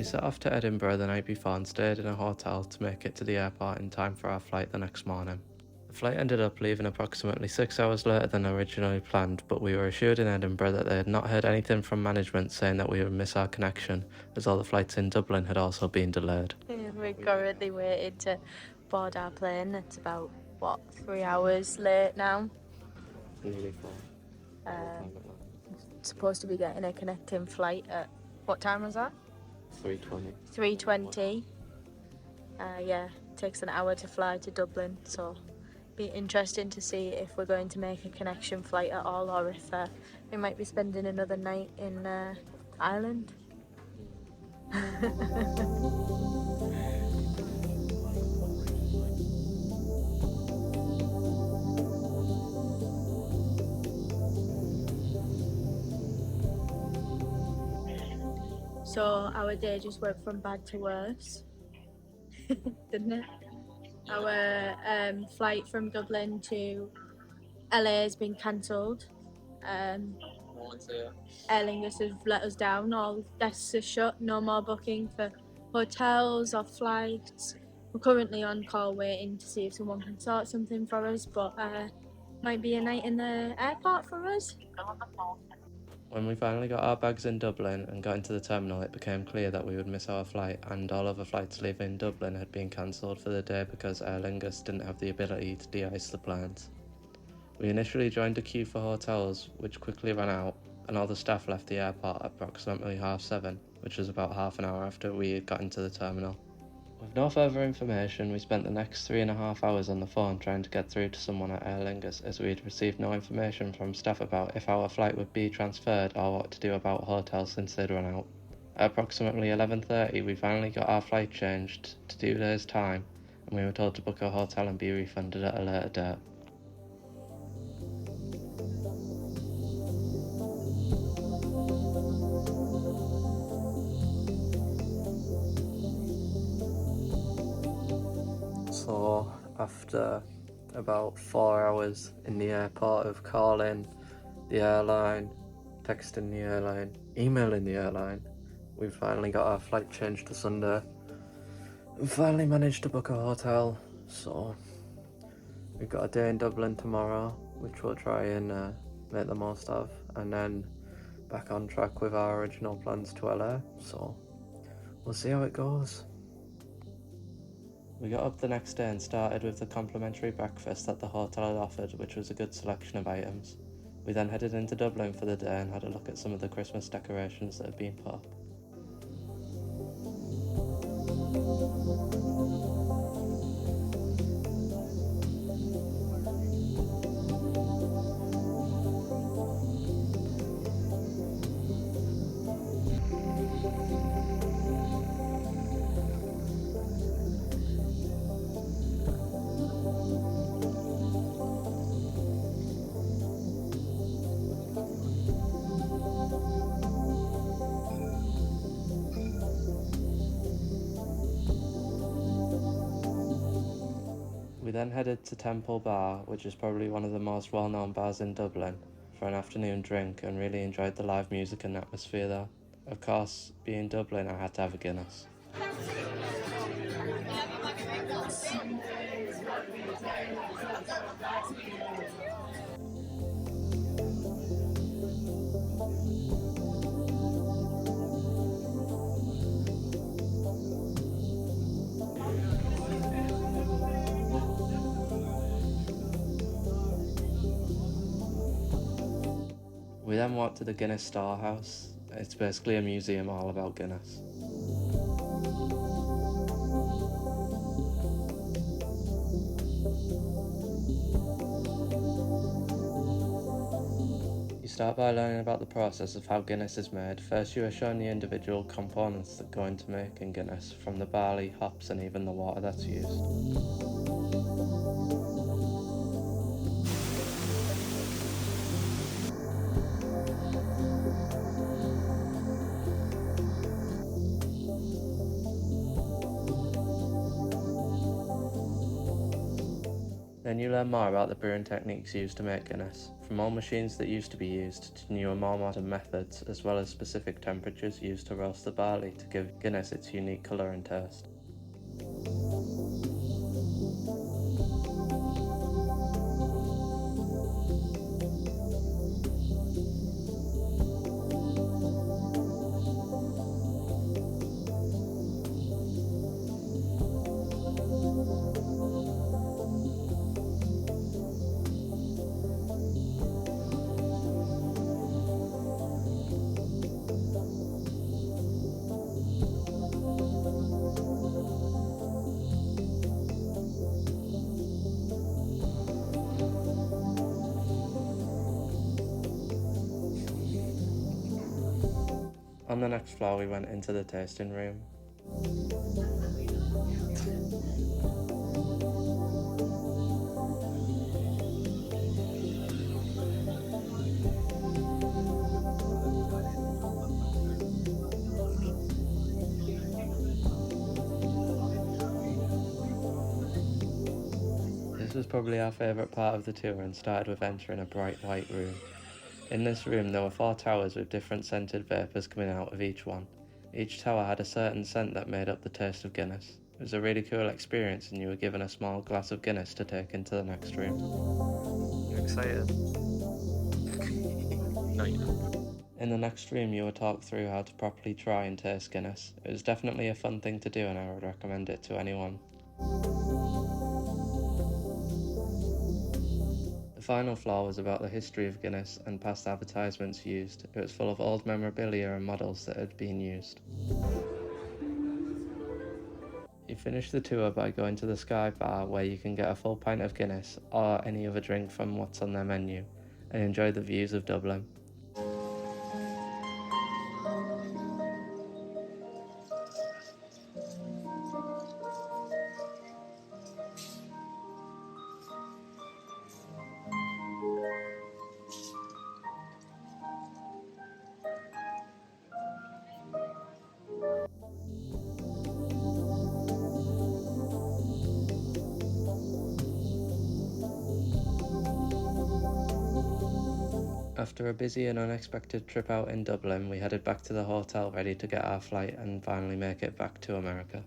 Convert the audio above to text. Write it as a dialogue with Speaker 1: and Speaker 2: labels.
Speaker 1: set off to Edinburgh the night before and stayed in a hotel to make it to the airport in time for our flight the next morning. The flight ended up leaving approximately 6 hours later than originally planned, but we were assured in Edinburgh that they had not heard anything from management saying that we would miss our connection, as all the flights in Dublin had also been delayed.
Speaker 2: We're currently waiting to board our plane. It's about, 3 hours late now.
Speaker 1: Nearly 4.
Speaker 2: Supposed to be getting a connecting flight at, what time was that?
Speaker 1: 3:20.
Speaker 2: 3:20. Yeah, it takes an hour to fly to Dublin, so be interesting to see if we're going to make a connection flight at all, or if we might be spending another night in Ireland. So our day just went from bad to worse, didn't it? Our flight from Dublin to LA has been cancelled. Aer Lingus has let us down. All desks are shut. No more booking for hotels or flights. We're currently on call waiting to see if someone can sort something for us, but might be a night in the airport for us.
Speaker 1: When we finally got our bags in Dublin and got into the terminal, it became clear that we would miss our flight, and all other flights leaving Dublin had been cancelled for the day because Aer Lingus didn't have the ability to de-ice the planes. We initially joined a queue for hotels, which quickly ran out, and all the staff left the airport at approximately 7:30, which was about half an hour after we had got into the terminal. With no further information, we spent the next 3.5 hours on the phone trying to get through to someone at Aer Lingus, as we had received no information from staff about if our flight would be transferred or what to do about hotels since they'd run out. At approximately 11:30, we finally got our flight changed to 2 days' time, and we were told to book a hotel and be refunded at a later date. So after about 4 hours in the airport of calling the airline, texting the airline, emailing the airline, we finally got our flight changed to Sunday and finally managed to book a hotel. So we've got a day in Dublin tomorrow, which we'll try and make the most of, and then back on track with our original plans to LA. So we'll see how it goes. We got up the next day and started with the complimentary breakfast that the hotel had offered, which was a good selection of items. We then headed into Dublin for the day and had a look at some of the Christmas decorations that had been put up. We then headed to Temple Bar, which is probably one of the most well-known bars in Dublin, for an afternoon drink, and really enjoyed the live music and atmosphere there. Of course, being Dublin, I had to have a Guinness. We then walked to the Guinness Storehouse. It's basically a museum all about Guinness. You start by learning about the process of how Guinness is made. First you are shown the individual components that go into making Guinness, from the barley, hops and even the water that's used. Then you learn more about the brewing techniques used to make Guinness, From old machines that used to be used to newer, more modern methods, as well as specific temperatures used to roast the barley to give Guinness its unique colour and taste. On the next floor we went into the tasting room. This was probably our favourite part of the tour and started with entering a bright white room. In this room there were 4 towers with different scented vapours coming out of each one. Each tower had a certain scent that made up the taste of Guinness. It was a really cool experience and you were given a small glass of Guinness to take into the next room.
Speaker 3: You excited? No, you don't.
Speaker 1: In the next room you were talked through how to properly try and taste Guinness. It was definitely a fun thing to do and I would recommend it to anyone. The final floor was about the history of Guinness and past advertisements used. It was full of old memorabilia and models that had been used. You finish the tour by going to the Sky Bar where you can get a full pint of Guinness or any other drink from what's on their menu and enjoy the views of Dublin. After a busy and unexpected trip out in Dublin, we headed back to the hotel ready to get our flight and finally make it back to America.